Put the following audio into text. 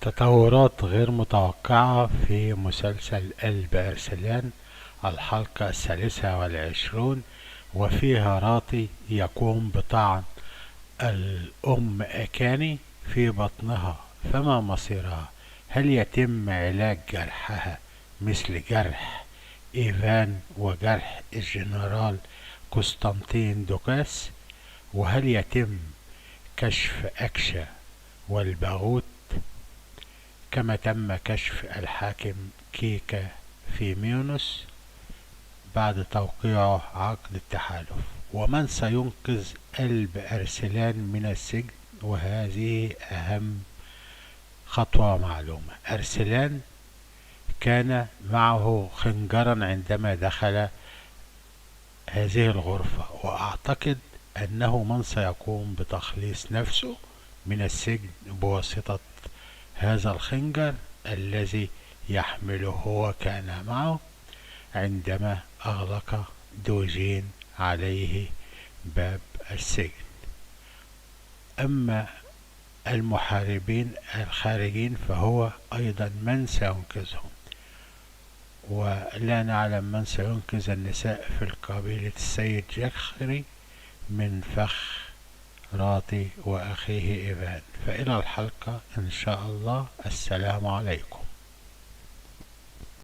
تطورات غير متوقعة في مسلسل قلب أرسلان الحلقة 23، وفيها راطي يقوم بطعن الأم أكاني في بطنها، فما مصيرها؟ هل يتم علاج جرحها مثل جرح إيفان وجرح الجنرال قسطنطين دوكاس؟ وهل يتم كشف أكشا والباغوت كما تم كشف الحاكم كيكا في ميونس بعد توقيعه عقد التحالف؟ ومن سينقذ قلب أرسلان من السجن؟ وهذه أهم خطوة معلومة: أرسلان كان معه خنجرا عندما دخل هذه الغرفة، وأعتقد أنه من سيقوم بتخليص نفسه من السجن بواسطة هذا الخنجر الذي يحمله وكان معه عندما أغلق دوجين عليه باب السجن. أما المحاربين الخارجين فهو أيضا من سينقذهم، ولا نعلم من سينقذ النساء في قبيلة السيد جخري من فخ راطي وأخيه إيفان. فإلى الحلقة إن شاء الله، السلام عليكم.